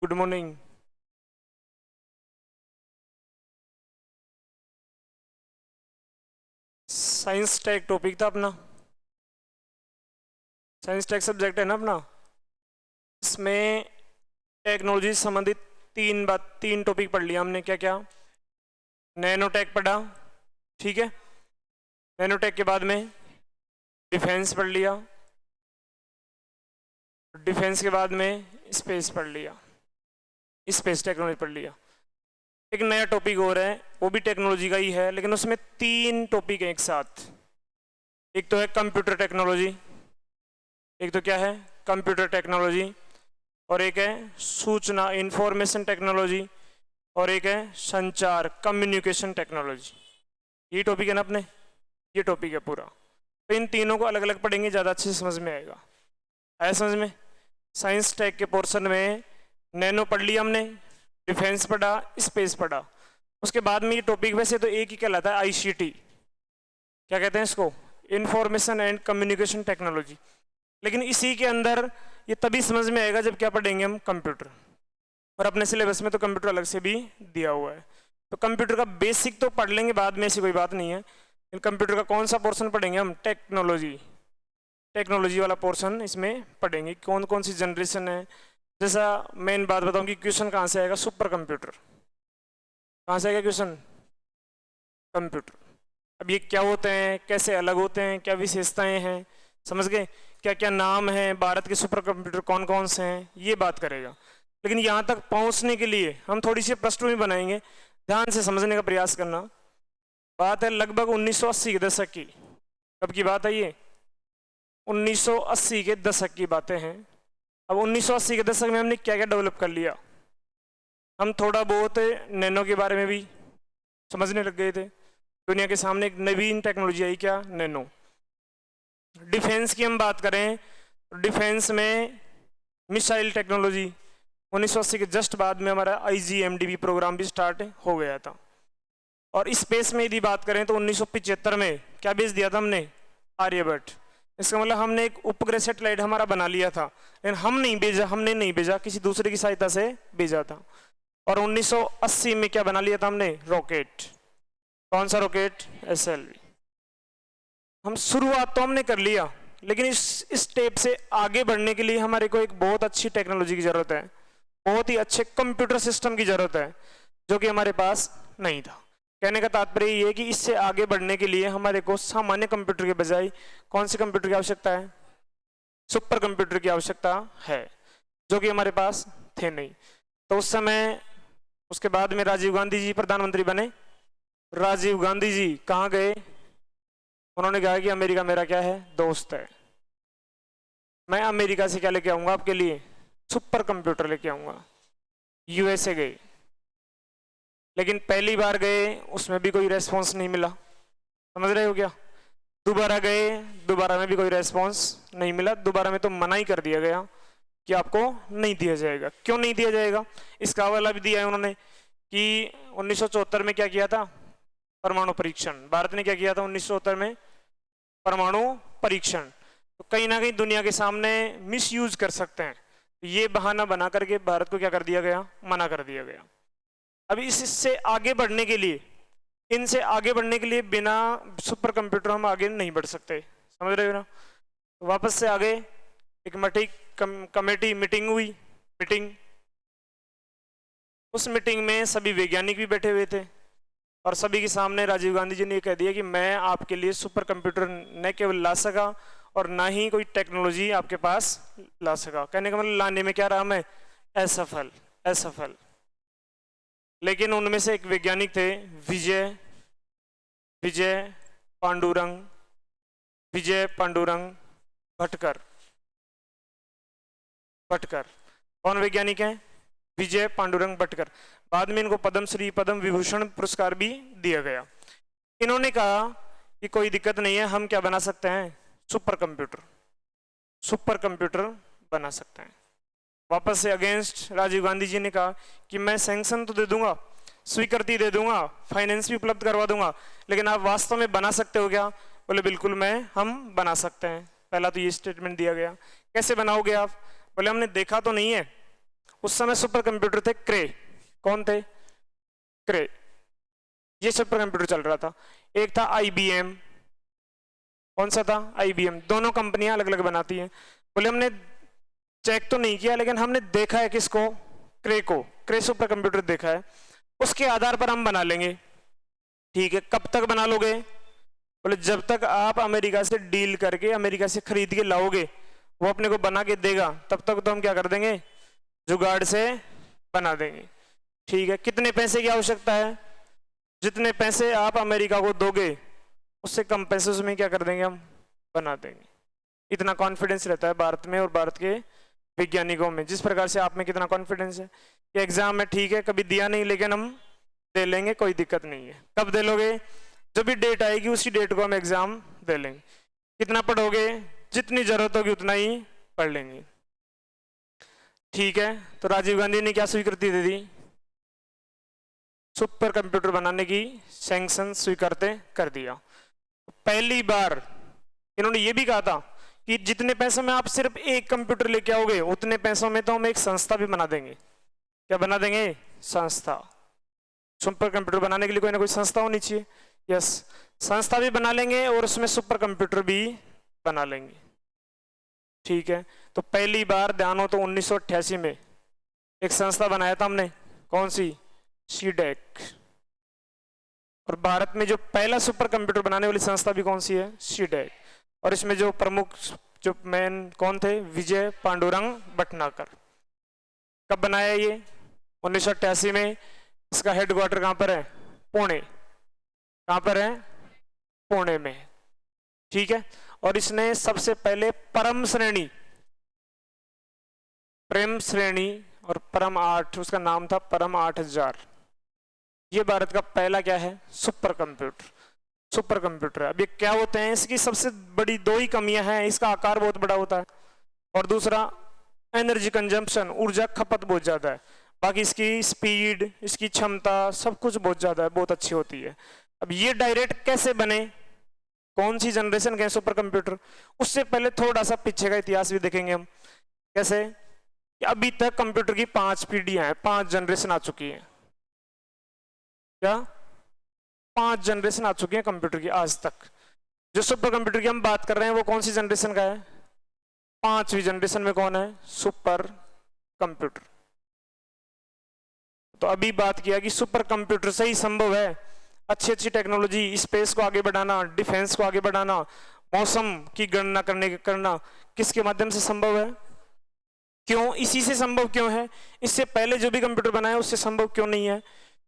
Good morning. Science tech topic था अपना। Science tech subject है ना अपना। इसमें टेक्नोलॉजी से संबंधित तीन टॉपिक पढ़ लिया हमने। क्या क्या? नैनो टेक पढ़ा, ठीक है। नैनो टेक के बाद में डिफेंस पढ़ लिया, डिफेंस के बाद में स्पेस पढ़ लिया, स्पेस टेक्नोलॉजी पढ़ लिया। एक नया टॉपिक और है, वो भी टेक्नोलॉजी का ही है, लेकिन उसमें 3 टॉपिक हैं एक साथ। एक तो है कंप्यूटर टेक्नोलॉजी, एक तो क्या है कंप्यूटर टेक्नोलॉजी, और एक है सूचना इंफॉर्मेशन टेक्नोलॉजी, और एक है संचार कम्युनिकेशन टेक्नोलॉजी। ये टॉपिक है ना अपने, ये टॉपिक है पूरा। तो इन तीनों को अलग अलग पढ़ेंगे, ज़्यादा अच्छे से समझ में आएगा। आया समझ में? साइंस टेक के पोर्शन में नैनो पढ़ लिया हमने, डिफेंस पढ़ा, स्पेस पढ़ा। उसके बाद में ये टॉपिक वैसे तो एक ही कहलाता है, आईसीटी। क्या कहते हैं इसको? Information and communication technology. लेकिन इसी के अंदर ये तभी समझ में आएगा जब क्या पढ़ेंगे हम कंप्यूटर, और अपने सिलेबस में तो कंप्यूटर अलग से भी दिया हुआ है। तो कंप्यूटर का बेसिक तो पढ़ लेंगे बाद में, ऐसी कोई बात नहीं है। लेकिन कंप्यूटर का कौन सा पोर्शन पढ़ेंगे हम? टेक्नोलॉजी। टेक्नोलॉजी वाला पोर्शन इसमें पढ़ेंगे। कौन कौन सी जनरेशन है। जैसा मेन बात बताऊं कि क्वेश्चन कहाँ से आएगा? Super computer. कहाँ से आएगा क्वेश्चन? कंप्यूटर। अब ये क्या होते हैं, कैसे अलग होते हैं, क्या विशेषताएं हैं, समझ गए? क्या क्या नाम है, भारत के सुपर कंप्यूटर कौन कौन से हैं, ये बात करेगा। लेकिन यहाँ तक पहुँचने के लिए हम थोड़ी सी पृष्ठभूमि बनाएंगे, ध्यान से समझने का प्रयास करना। बात है लगभग 1980 के दशक की। कब की बात है ये? 1980 के दशक की बातें हैं। अब 1980 के दशक में हमने क्या क्या डेवलप कर लिया। हम थोड़ा बहुत नैनो के बारे में भी समझने लग गए थे। दुनिया के सामने एक नवीन टेक्नोलॉजी आई, क्या? नैनो। डिफेंस की हम बात करें, डिफेंस में मिसाइल टेक्नोलॉजी 1980 के जस्ट बाद में हमारा IGMDB प्रोग्राम भी स्टार्ट हो गया था। और स्पेस में यदि बात करें तो 1975 में क्या भेज दिया था हमने? आर्यभट्ट। इसका मतलब हमने एक उपग्रह सैटेलाइट हमारा बना लिया था, लेकिन हमने नहीं भेजा, किसी दूसरे की सहायता से भेजा था। और 1980 में क्या बना लिया था हमने? रॉकेट। कौन सा रॉकेट? SLV। हम शुरुआत तो हमने कर लिया, लेकिन इस स्टेप से आगे बढ़ने के लिए हमारे को एक बहुत अच्छी टेक्नोलॉजी की जरूरत है, बहुत ही अच्छे कंप्यूटर सिस्टम की जरूरत है, जो कि हमारे पास नहीं था। कहने का तात्पर्य ये है कि इससे आगे बढ़ने के लिए हमारे को सामान्य कंप्यूटर के बजाय कौन से कंप्यूटर की आवश्यकता है? सुपर कंप्यूटर की आवश्यकता है, जो कि हमारे पास थे नहीं। तो उस समय, उसके बाद में राजीव गांधी जी प्रधानमंत्री बने। राजीव गांधी जी कहाँ गए? उन्होंने कहा कि अमेरिका मेरा क्या है? दोस्त है। मैं अमेरिका से क्या लेके आऊंगा आपके लिए? सुपर कंप्यूटर लेके आऊंगा। USA गए, लेकिन पहली बार गए उसमें भी कोई रेस्पॉन्स नहीं मिला, समझ रहे हो क्या? दोबारा गए, दोबारा में भी कोई रेस्पॉन्स नहीं मिला। दोबारा में तो मना ही कर दिया गया कि आपको नहीं दिया जाएगा। क्यों नहीं दिया जाएगा? इसका हवाला भी दिया है उन्होंने कि 1974 में क्या किया था? परमाणु परीक्षण। भारत ने क्या किया था 1974 में? परमाणु परीक्षण। तो कहीं ना कहीं दुनिया के सामने मिसयूज कर सकते हैं, ये बहाना बना करके भारत को क्या कर दिया गया? मना कर दिया गया। अभी इससे आगे बढ़ने के लिए, इनसे आगे बढ़ने के लिए बिना सुपर कंप्यूटर हम आगे नहीं बढ़ सकते, समझ रहे हो ना? तो वापस से आगे एक कमेटी मीटिंग हुई। उस मीटिंग में सभी वैज्ञानिक भी बैठे हुए थे, और सभी के सामने राजीव गांधी जी ने कह दिया कि मैं आपके लिए सुपर कंप्यूटर न केवल ला सका और ना ही कोई टेक्नोलॉजी आपके पास ला सका। कहने का मतलब लाने में क्या रहा मैं? असफल। लेकिन उनमें से एक वैज्ञानिक थे विजय पांडुरंग भटकर। कौन वैज्ञानिक हैं? विजय पांडुरंग भटकर। बाद में इनको पद्मश्री, पद्म विभूषण पुरस्कार भी दिया गया। इन्होंने कहा कि कोई दिक्कत नहीं है, हम क्या बना सकते हैं? सुपर कंप्यूटर बना सकते हैं। वापस से अगेंस्ट राजीव गांधी जी ने कहा कि मैं सैंक्शन तो दे दूंगा, स्वीकृति दे दूंगा, फाइनेंस भी उपलब्ध करवा दूंगा, लेकिन आप वास्तव में बना सकते हो क्या? बोले बिल्कुल हम बना सकते हैं। पहला तो ये स्टेटमेंट दिया गया। कैसे बनाओगे आप? बोले हमने देखा तो नहीं है, उस समय सुपर कंप्यूटर थे क्रे। कौन थे? क्रे। ये सुपर कंप्यूटर चल रहा था। एक था आईबीएम। कौन सा था? आईबीएम। दोनों कंपनियां अलग अलग बनाती हैं। बोले हमने चेक तो नहीं किया, लेकिन हमने देखा है किसको? क्रे को। क्रे सुपर कंप्यूटर देखा है, उसके आधार पर हम बना लेंगे। ठीक है, कब तक बना लोगे? बोले जब तक आप अमेरिका से डील करके, अमेरिका से खरीद के लाओगे, वो अपने को बना के देगा, तब तक तो हम क्या कर देंगे? जुगाड़ से बना देंगे। ठीक है, कितने पैसे की आवश्यकता है? जितने पैसे आप अमेरिका को दोगे, उससे कम पैसे उसमें क्या कर देंगे? हम बना देंगे। इतना कॉन्फिडेंस रहता है भारत में और भारत के वैज्ञानिकों में। जिस प्रकार से आप में कितना कॉन्फिडेंस है कि एग्जाम में, ठीक है कभी दिया नहीं, लेकिन हम दे लेंगे, कोई दिक्कत नहीं है। कब दे लोगे? जब भी डेट आएगी उसी डेट को हम एग्जाम दे लेंगे। कितना पढ़ोगे? जितनी जरूरत होगी उतना ही पढ़ लेंगे। ठीक है, तो राजीव गांधी ने क्या स्वीकृति दे दी? सुपर कंप्यूटर बनाने की सैंक्शन स्वीकारते कर दिया। पहली बार इन्होंने ये भी कहा था कि जितने पैसों में आप सिर्फ एक कंप्यूटर लेके आओगे, उतने पैसों में तो हम एक संस्था भी बना देंगे। क्या बना देंगे? संस्था। सुपर कंप्यूटर बनाने के लिए कोई ना कोई संस्था होनी चाहिए। यस, संस्था भी बना लेंगे और उसमें सुपर कंप्यूटर भी बना लेंगे। ठीक है, तो पहली बार ध्यान हो तो 1988 में एक संस्था बनाया था हमने। कौन सी? सीडेक। और भारत में जो पहला सुपर कंप्यूटर बनाने वाली संस्था भी कौन सी है? सीडेक। और इसमें जो प्रमुख, जो मेन कौन थे? विजय पांडुरंग भटनागर। कब बनाया ये? 1988 में। इसका हेडक्वार्टर कहां पर है? पुणे। कहां पर है? पुणे में। ठीक है, और इसने सबसे पहले परम श्रेणी, प्रेम श्रेणी और परम 8, उसका नाम था परम 8000। ये भारत का पहला क्या है? Super computer. Super computer. अब ये क्या होते हैं? इसकी सबसे बड़ी दो ही कमियां हैं। इसका आकार बहुत बड़ा होता है, और दूसरा एनर्जी कंजम्पशन, ऊर्जा खपत बहुत ज्यादा है। बाकी इसकी स्पीड, इसकी क्षमता, सब कुछ बहुत ज्यादा है, बहुत अच्छी होती है। अब ये डायरेक्ट कैसे बने? कौन सी जनरेशन के सुपर कंप्यूटर? उससे पहले थोड़ा सा पीछे का इतिहास भी देखेंगे हम। कैसे? कि अभी तक कंप्यूटर की 5 पीढ़ियां हैं, 5 जनरेशन आ चुकी है। क्या? 5 जनरेशन आ चुकी है कंप्यूटर की आज तक। जो सुपर कंप्यूटर की हम बात कर रहे हैं वो कौन सी जनरेशन का है? 5वीं जनरेशन में कौन है? Super computer. तो अभी बात किया कि सुपर कंप्यूटर से ही संभव है अच्छी अच्छी टेक्नोलॉजी, स्पेस को आगे बढ़ाना, डिफेंस को आगे बढ़ाना, मौसम की गणना करना किसके माध्यम से संभव है? क्यों? इसी से संभव क्यों है? इससे पहले जो भी कंप्यूटर बनाया उससे संभव क्यों नहीं है?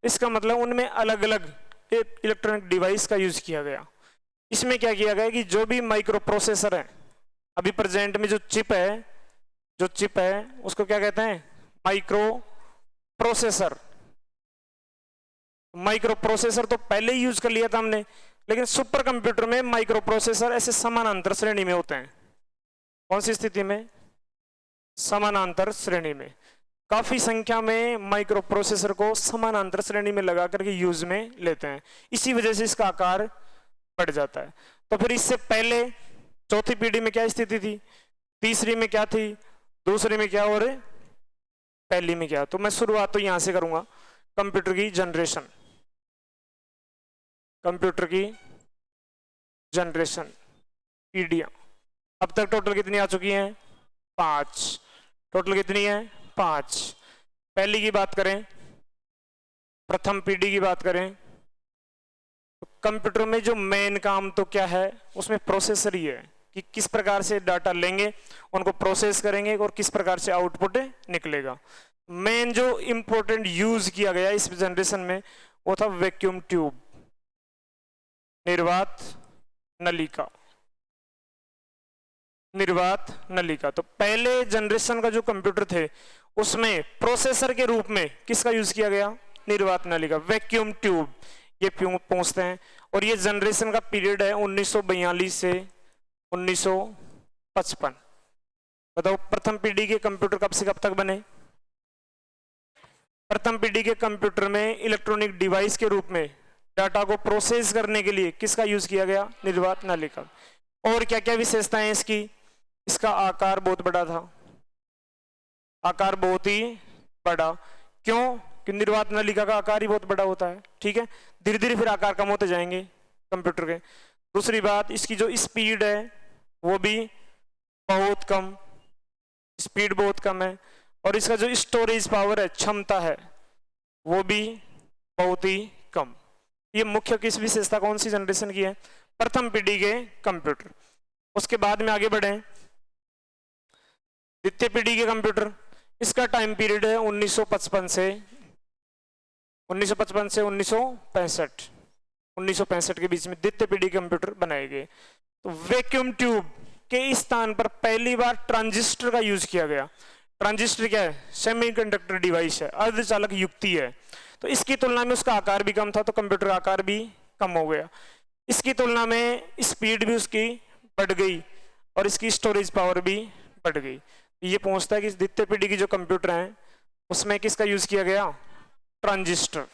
इसका मतलब उनमें अलग अलग इलेक्ट्रॉनिक डिवाइस का यूज किया गया। इसमें क्या किया गया कि जो भी माइक्रो प्रोसेसर है, अभी प्रेजेंट में जो चिप है उसको क्या कहते हैं? Micro processor. माइक्रो प्रोसेसर तो पहले ही यूज कर लिया था हमने, लेकिन सुपर कंप्यूटर में माइक्रो प्रोसेसर ऐसे समानांतर श्रेणी में होते हैं। कौन सी स्थिति में? समानांतर श्रेणी में। काफी संख्या में माइक्रो प्रोसेसर को समानांतर श्रेणी में लगा करके यूज में लेते हैं, इसी वजह से इसका आकार बढ़ जाता है। तो फिर इससे पहले चौथी पीढ़ी में क्या स्थिति थी? तीसरी में क्या थी? दूसरी में क्या? और पहली में क्या? तो मैं शुरुआत तो यहां से करूंगा। कंप्यूटर की जनरेशन, कंप्यूटर की जनरेशन पीढ़ियां अब तक टोटल कितनी आ चुकी हैं? 5। टोटल कितनी है? 5। पहली की बात करें, प्रथम पीढ़ी की बात करें, तो कंप्यूटर में जो मेन काम तो क्या है? उसमें प्रोसेसर ही है कि किस प्रकार से डाटा लेंगे, उनको प्रोसेस करेंगे और किस प्रकार से आउटपुट निकलेगा। मेन जो इंपॉर्टेंट यूज किया गया इस जनरेशन में वो था वैक्यूम ट्यूब, निर्वात नलिका। निर्वात नलिका। तो पहले जनरेशन का जो कंप्यूटर थे उसमें प्रोसेसर के रूप में किसका यूज किया गया? निर्वात नलिका, वैक्यूम ट्यूब। ये पहुंचते हैं, और ये जनरेशन का पीरियड है 1942 से 1955। बताओ प्रथम पीढ़ी के कंप्यूटर कब से कब तक बने? प्रथम पीढ़ी के कंप्यूटर में इलेक्ट्रॉनिक डिवाइस के रूप में डाटा को प्रोसेस करने के लिए किसका यूज किया गया? निर्वात नलिका। और क्या क्या विशेषताएं इसकी? इसका आकार बहुत बड़ा था, आकार बहुत ही बड़ा। क्यों? कि निर्वात नलिका का आकार ही बहुत बड़ा होता है। ठीक है, धीरे धीरे फिर आकार कम होते जाएंगे कंप्यूटर के। दूसरी बात, इसकी जो स्पीड है वो भी बहुत कम, स्पीड बहुत कम है। और इसका जो स्टोरेज पावर है, क्षमता है, वो भी बहुत ही कम। ये मुख्य किस विशेषता कौन सी जनरेशन की है? प्रथम पीढ़ी के कंप्यूटर। उसके बाद में आगे बढ़े, द्वितीय पीढ़ी के कंप्यूटर। इसका टाइम पीरियड है 1955 से 1965। 1965 के बीच में द्वितीय पीढ़ी के कंप्यूटर बनाए गए। तो वैक्यूम ट्यूब के स्थान पर पहली बार ट्रांजिस्टर का यूज किया गया। ट्रांजिस्टर क्या है? सेमीकंडक्टर डिवाइस है, अर्धचालक युक्ति है। तो इसकी तुलना में उसका आकार भी कम था, तो कंप्यूटर का आकार भी कम हो गया। इसकी तुलना में स्पीड भी उसकी बढ़ गई और इसकी स्टोरेज पावर भी बढ़ गई। ये पहुंचता है कि द्वितीय पीढ़ी की जो कंप्यूटर हैं उसमें किसका यूज किया गया? ट्रांजिस्टर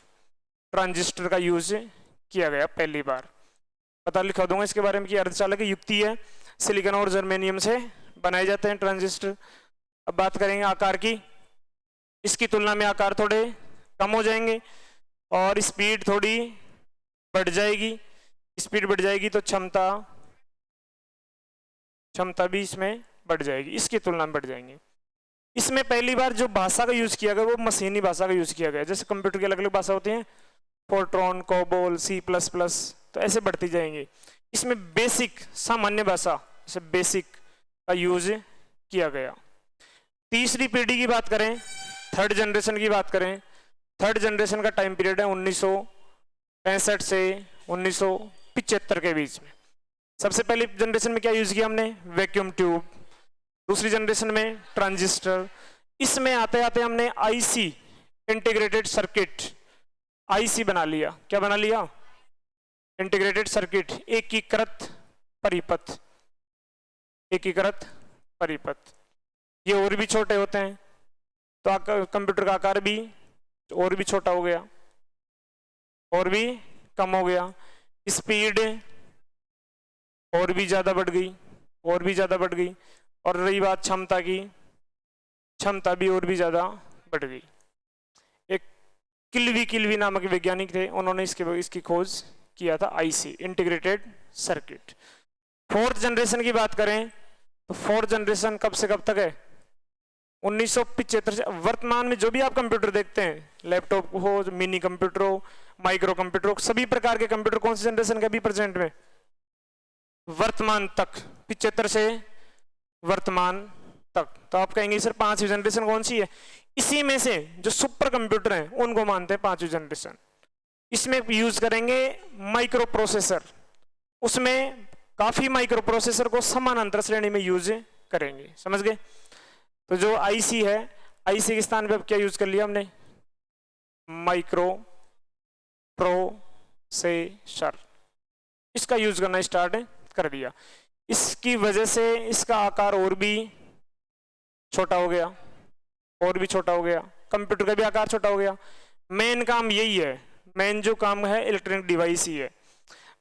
का यूज किया गया पहली बार। पता लिखा दूंगा इसके बारे में कि अर्धचालक युक्ति है, सिलिकॉन और जर्मेनियम से बनाए जाते हैं ट्रांजिस्टर। अब बात करेंगे आकार की। इसकी तुलना में आकार थोड़े कम हो जाएंगे और स्पीड थोड़ी बढ़ जाएगी। स्पीड बढ़ जाएगी तो क्षमता भी इसमें बढ़ जाएगी, इसकी तुलना में बढ़ जाएंगे। इसमें पहली बार जो भाषा का यूज किया गया वो मशीनी भाषा का यूज किया गया। जैसे कंप्यूटर की अलग अलग भाषा होती है, फोर्ट्रॉन, कोबोल, C++, तो ऐसे बढ़ती जाएंगे। इसमें बेसिक सामान्य भाषा जैसे बेसिक का यूज किया गया। तीसरी पीढ़ी की बात करें, थर्ड जनरेशन की बात करें, थर्ड जनरेशन का टाइम पीरियड है 1965 से 1975 के बीच में। सबसे पहली जनरेशन में क्या यूज किया हमने? Vacuum tube. दूसरी जनरेशन में ट्रांजिस्टर। इसमें आते आते हमने आईसी, इंटीग्रेटेड सर्किट, आईसी बना लिया। क्या बना लिया? इंटीग्रेटेड सर्किट, एकीकृत परिपथ। एकीकृत परिपथ ये और भी छोटे होते हैं, तो कंप्यूटर का आकार भी और भी छोटा हो गया, और भी कम हो गया। स्पीड और भी ज्यादा बढ़ गई, और भी ज्यादा बढ़ गई। और रही बात क्षमता की, क्षमता भी और भी ज्यादा बढ़ गई। एक किल्वी नामक वैज्ञानिक थे, उन्होंने इसकी खोज किया था, IC, integrated circuit. Fourth generation की बात करें तो फोर्थ जनरेशन कब से कब तक है? 1975 से। वर्तमान में जो भी आप कंप्यूटर देखते हैं, लैपटॉप हो, मिनी कंप्यूटर हो, माइक्रो कंप्यूटर हो, सभी प्रकार के कंप्यूटर कौन सी जनरेशन के अभी प्रेजेंट में? वर्तमान तक, 75 से वर्तमान तक। तो आप कहेंगे सर पांचवी जनरेशन कौन सी है? इसी में से जो सुपर कंप्यूटर हैं उनको मानते हैं पांचवी जनरेशन। इसमें यूज करेंगे माइक्रो प्रोसेसर, उसमें काफी माइक्रो प्रोसेसर को समानांतर श्रेणी में यूज करेंगे। समझ गए? तो जो आईसी है, आईसी के स्थान पे अब क्या यूज कर लिया हमने? माइक्रो प्रोसेसर, इसका यूज करना स्टार्ट कर दिया। इसकी वजह से इसका आकार और भी छोटा हो गया, और भी छोटा हो गया। कंप्यूटर का भी आकार छोटा हो गया। मेन काम यही है, मेन जो काम है इलेक्ट्रॉनिक डिवाइस ही है,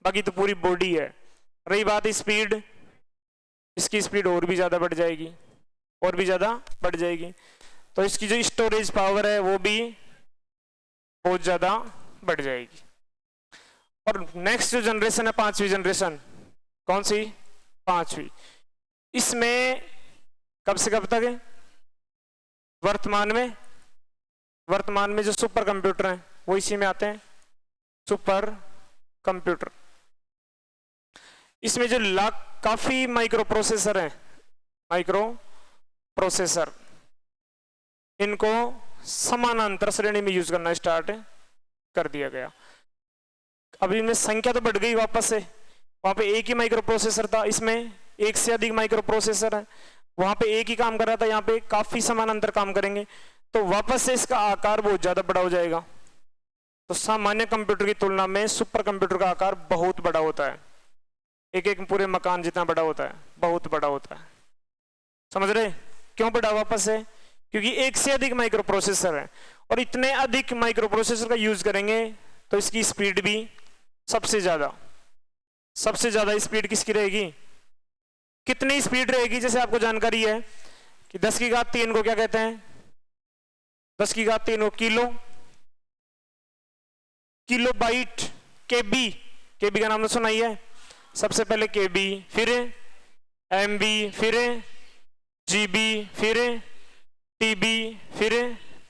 बाकी तो पूरी बॉडी है। रही बात स्पीड, इसकी स्पीड और भी ज्यादा बढ़ जाएगी, और भी ज्यादा बढ़ जाएगी। तो इसकी जो स्टोरेज पावर है वो भी बहुत ज्यादा बढ़ जाएगी। और नेक्स्ट जो जनरेशन है, पांचवी जनरेशन, कौन सी? पांचवी। इसमें कब से कब तक है? वर्तमान में जो सुपर कंप्यूटर हैं वो इसी में आते हैं, सुपर कंप्यूटर। इसमें जो काफी माइक्रो प्रोसेसर हैं, माइक्रो प्रोसेसर, इनको समानांतर श्रेणी में यूज करना स्टार्ट कर दिया गया। अब इनमें संख्या तो बढ़ गई वापस से, वहां पे एक ही माइक्रो प्रोसेसर था, इसमें एक से अधिक माइक्रो प्रोसेसर है। वहां पे एक ही काम कर रहा था, यहाँ पे काफी समानांतर काम करेंगे, तो वापस से इसका आकार बहुत ज्यादा बड़ा हो जाएगा। तो सामान्य कंप्यूटर की तुलना में सुपर कंप्यूटर का आकार बहुत बड़ा होता है, एक एक पूरे मकान जितना बड़ा होता है, बहुत बड़ा होता है। समझ रहे? क्यों बड़ा वापस से? क्योंकि एक से अधिक माइक्रो प्रोसेसर है, और इतने अधिक माइक्रो प्रोसेसर का यूज करेंगे तो इसकी स्पीड भी सबसे ज्यादा स्पीड किसकी रहेगी? कितनी स्पीड रहेगी? जैसे आपको जानकारी है कि 10 की घात 3 को क्या कहते हैं? 10 की घात 3 किलो, किलो बाइट, केबी, केबी का नाम तो सुना ही है, सबसे पहले केबी, फिर एमबी, फिर जीबी, फिर टीबी, फिर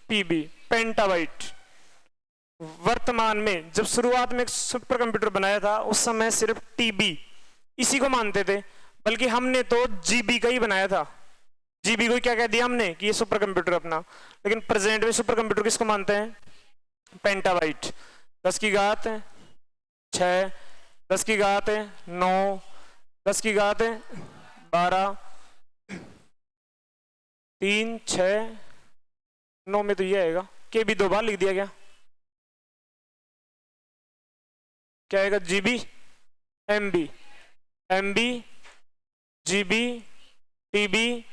पीबी, पेंटाबाइट। वर्तमान में जब शुरुआत में सुपर कंप्यूटर बनाया था उस समय सिर्फ टीबी इसी को मानते थे, बल्कि हमने तो जीबी का ही बनाया था। जीबी को क्या कह दिया हमने कि ये सुपर कंप्यूटर अपना, लेकिन प्रेजेंट में सुपर कंप्यूटर किसको मानते हैं? पेंटाबाइट। 10 की घात 6, 10 की घात 9, 10 की घात 12, 3, 6, 9 में तो ये आएगा, के भी 2 बार लिख दिया गया, क्या आएगा? GB, MB, MB, GB, TB,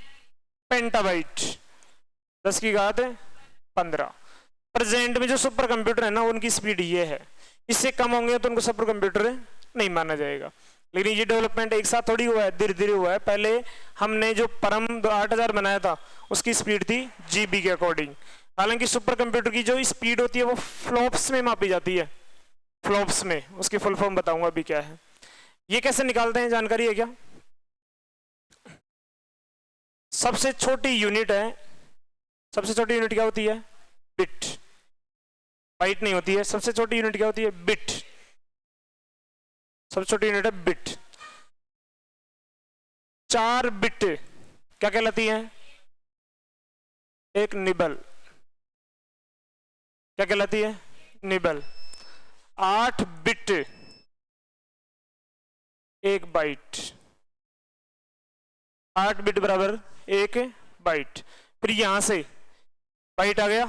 petabyte. 10 की घात 15। प्रेजेंट में जो सुपर कंप्यूटर है ना उनकी स्पीड ये है, इससे कम होंगे तो उनको सुपर कंप्यूटर नहीं माना जाएगा। लेकिन ये डेवलपमेंट एक साथ थोड़ी हुआ है, धीरे धीरे हुआ है। पहले हमने जो परम 8000 बनाया था उसकी स्पीड थी जीबी के अकॉर्डिंग। हालांकि सुपर कंप्यूटर की जो स्पीड होती है वो फ्लॉप्स में मापी जाती है, फ्लॉप्स में। उसकी फुल फॉर्म बताऊंगा अभी क्या है। ये कैसे निकालते हैं, जानकारी है क्या? सबसे छोटी यूनिट है, सबसे छोटी यूनिट क्या होती है? बिट। बाइट नहीं होती है, सबसे छोटी यूनिट क्या होती है? बिट। सबसे छोटी यूनिट है बिट। 4 बिट क्या कहलाती है? एक निबल। क्या कहलाती है? निबल। 8 बिट एक बाइट। 8 बिट बराबर 1 बाइट। फिर यहां से बाइट आ गया,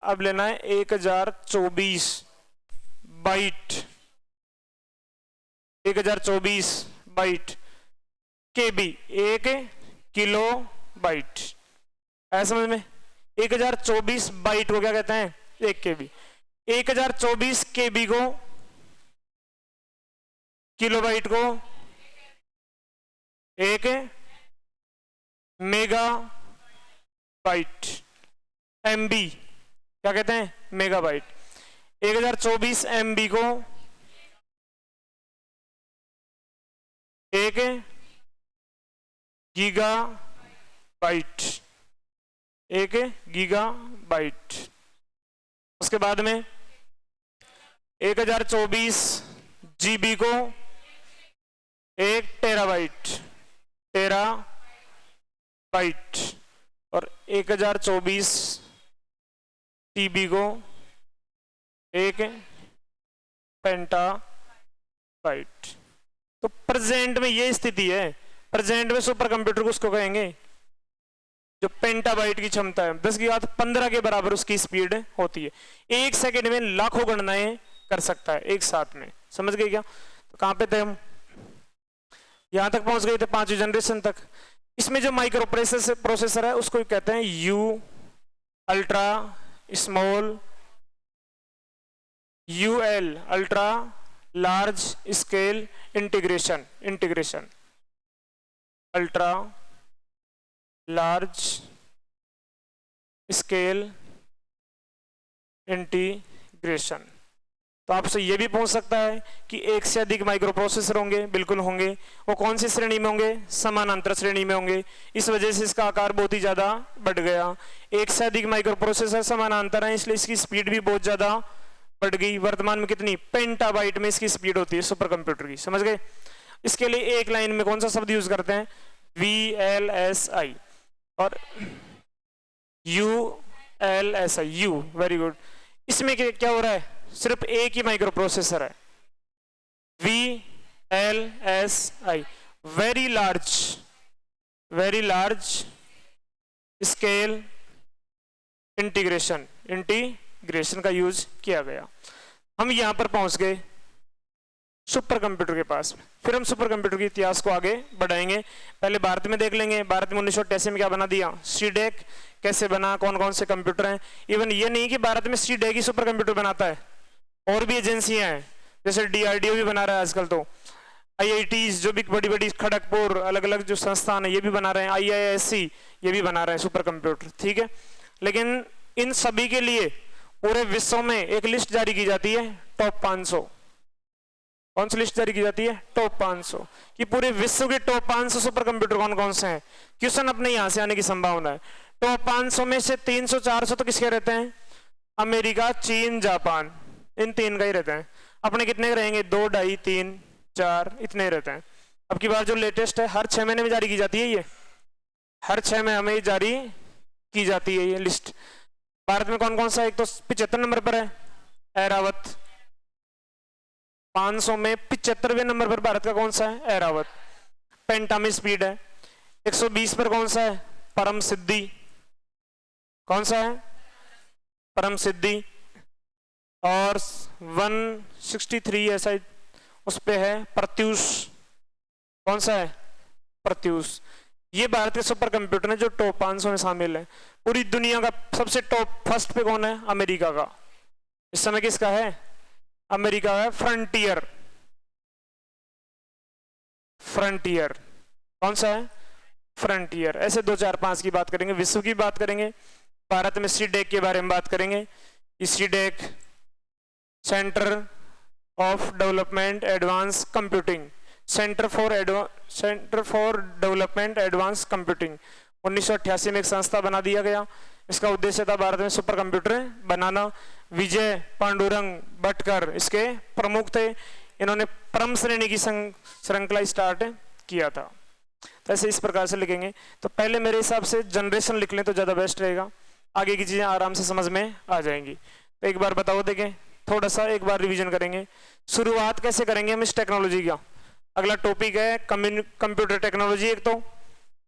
अब लेना है 1024 बाइट। 1024 बाइट। केबी 1 किलो बाइट। ऐसा समझ में? 1024 बाइट को क्या कहते हैं? 1 केबी। 1024 केबी को, किलो बाइट को 1 मेगा बाइट। एमबी क्या कहते हैं? मेगाबाइट। 1024 एमबी को 1 गीगा बाइट। 1 giga bite. उसके बाद में 1024 जीबी को 1 टेराबाइट। टेरा बाइट। और 1024 टीबी को 1 पेंटा बाइट। तो प्रेजेंट में ये स्थिति है। प्रेजेंट में सुपर कंप्यूटर को उसको कहेंगे जो पेंटाबाइट की क्षमता है, 10 की घात 15 के बराबर उसकी स्पीड होती है। 1 सेकंड में लाखों गणनाएं कर सकता है एक साथ में। समझ गए क्या? तो कहां पे थे हम? यहां तक पहुंच गए थे 5वीं जनरेशन तक। इसमें जो माइक्रो प्रोसेसर है उसको कहते हैं U, ultra small, UL ultra large scale integration. Integration ultra large scale integration. तो आपसे यह भी पूछ सकता है कि एक से अधिक माइक्रो प्रोसेसर होंगे? बिल्कुल होंगे। वो कौन सी श्रेणी में होंगे? समानांतर श्रेणी में होंगे। इस वजह से इसका आकार बहुत ही ज्यादा बढ़ गया। एक से अधिक माइक्रो प्रोसेसर समानांतर है, इसलिए इसकी स्पीड भी बहुत ज्यादा बढ़ गई। वर्तमान में कितनी? पेंटाबाइट में इसकी स्पीड होती है सुपर कंप्यूटर की। समझ गए? इसके लिए एक लाइन में कौन सा शब्द यूज करते हैं? VLSI और ULSI। You, very good. इसमें क्या हो रहा है? सिर्फ एक ही माइक्रो प्रोसेसर है, VLSI, very large scale integration. Integration का यूज किया गया। हम यहां पर पहुंच गए सुपर कंप्यूटर के पास। फिर हम सुपर कंप्यूटर के इतिहास को आगे बढ़ाएंगे। पहले भारत में देख लेंगे। भारत में 1988 में क्या बना दिया? सीडेक। कैसे बना? कौन कौन से कंप्यूटर हैं? इवन ये नहीं कि भारत में सीडेक ही सुपर कंप्यूटर बनाता है, और भी एजेंसियां हैं, जैसे DRDO भी बना रहा है आजकल। तो IITs जो भी बड़ी बड़ी खड़गपुर अलग अलग जो संस्थान है ये भी बना रहे हैं। IISc ये भी बना रहे हैं सुपर कंप्यूटर। ठीक है, लेकिन इन सभी के लिए पूरे विश्व में एक लिस्ट जारी की जाती है, टॉप 500। कौन सी लिस्ट जारी की जाती है? टॉप 500, कि पूरे विश्व के टॉप 500 सुपर कंप्यूटर कौन कौन से हैं। क्वेश्चन अपने यहां से आने की संभावना है। टॉप 500 में से 300-400 तो किसके रहते हैं? अमेरिका, चीन, जापान, इन तीन का ही रहते हैं। अपने कितने के रहेंगे? 2, 2.5, 3, 4 इतने रहते हैं। अब की बार जो लेटेस्ट है, हर 6 महीने में जारी की जाती है, ये हर 6 महीने में जारी की जाती है ये लिस्ट। भारत में कौन कौन सा? एक तो 75 नंबर पर है ऐरावत, 500 में 75वें नंबर पर भारत का कौन सा है? ऐरावत। पेंटा में स्पीड है। 120 पर कौन सा है? परम सिद्धि। कौन सा है? परम सिद्धि। और 163 ऐसा उस पे है प्रत्यूष। कौन सा है? प्रत्यूष। ये भारत के सुपर कंप्यूटर है जो टॉप 500 में शामिल है। पूरी दुनिया का सबसे टॉप फर्स्ट पे कौन है? अमेरिका का। इस समय किसका है? अमेरिका है। फ्रंटियर, फ्रंटियर कौन सा है? फ्रंटियर। ऐसे 2, 4, 5 की बात करेंगे। विश्व की बात करेंगे। भारत में सीडेक के बारे में बात करेंगे। CDAC centre of development advance computing, centre for development advance computing 1988 में एक संस्था बना दिया गया। इसका उद्देश्य था भारत में सुपर कंप्यूटर बनाना। विजय पांडुरंग भटकर इसके प्रमुख थे। इन्होंने परम श्रेणी की श्रृंखला स्टार्ट किया था। तो ऐसे इस प्रकार से लिखेंगे। तो पहले मेरे हिसाब से जनरेशन लिख लें तो ज्यादा बेस्ट रहेगा, आगे की चीजें आराम से समझ में आ जाएंगी। तो एक बार बताओ, देखें थोड़ा सा एक बार रिवीजन करेंगे। शुरुआत कैसे करेंगे हम इस टेक्नोलॉजी का? अगला टॉपिक है कंप्यूटर टेक्नोलॉजी,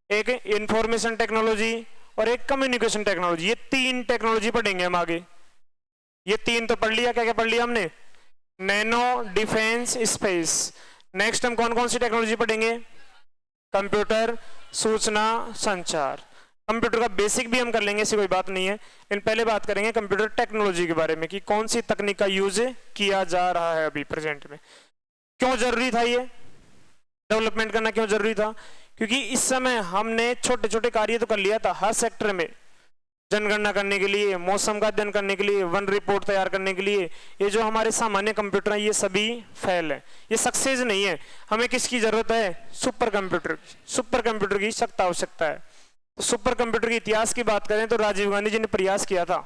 एक इंफॉर्मेशन टेक्नोलॉजी और एक कम्युनिकेशन टेक्नोलॉजी। ये 3 टेक्नोलॉजी पढ़ेंगे हम आगे। ये 3 तो पढ़ लिया। क्या क्या पढ़ लिया हमने? Nano, defence, space. नेक्स्ट हम कौन कौन सी टेक्नोलॉजी पढ़ेंगे? कंप्यूटर, सूचना, संचार। कंप्यूटर का बेसिक भी हम कर लेंगे, ऐसी कोई बात नहीं है, लेकिन पहले बात करेंगे कंप्यूटर टेक्नोलॉजी के बारे में कि कौन सी तकनीक का यूज किया जा रहा है अभी प्रेजेंट में। क्यों जरूरी था ये डेवलपमेंट करना? क्यों जरूरी था? क्योंकि इस समय हमने छोटे छोटे कार्य तो कर लिया था हर सेक्टर में, जनगणना करने के लिए, मौसम का अध्ययन करने के लिए, वन रिपोर्ट तैयार करने के लिए। ये जो हमारे सामान्य कंप्यूटर हैं ये सभी फेल है, ये सक्सेस नहीं है। हमें किसकी जरूरत है? सुपर कंप्यूटर की। सुपर कंप्यूटर की सख्त आवश्यकता है। तो सुपर कंप्यूटर के इतिहास की बात करें तो राजीव गांधी जी ने प्रयास किया था,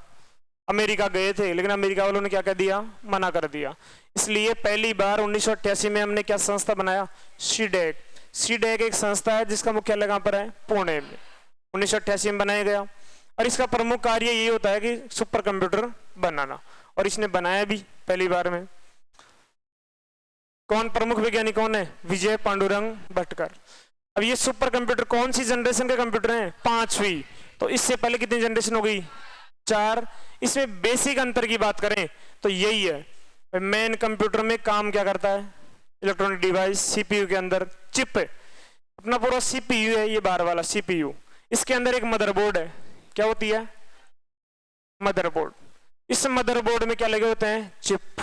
अमेरिका गए थे, लेकिन अमेरिका वालों ने क्या कह दिया? मना कर दिया। इसलिए पहली बार 1988 में हमने क्या संस्था बनाया? सीडेक। सीडेक एक संस्था है जिसका मुख्यालय कहां पर है? पुणे में। 1988 में बनाया गया और इसका प्रमुख कार्य यही होता है कि सुपर कंप्यूटर बनाना, और इसने बनाया भी पहली बार में। कौन प्रमुख वैज्ञानिक कौन है? विजय पांडुरंग भटकर। अब ये सुपर कंप्यूटर कौन सी जनरेशन के कंप्यूटर हैं? 5वीं। तो इससे पहले कितनी जनरेशन हो गई? 4। इसमें बेसिक अंतर की बात करें तो यही है, मेन कंप्यूटर में काम क्या करता है? इलेक्ट्रॉनिक डिवाइस, सीपीयू के अंदर चिप है, अपना पूरा सीपीयू है, ये बाहर वाला सीपीयू। इसके अंदर एक मदरबोर्ड है। क्या होती है? मदरबोर्ड। इस मदरबोर्ड में क्या लगे होते हैं? चिप।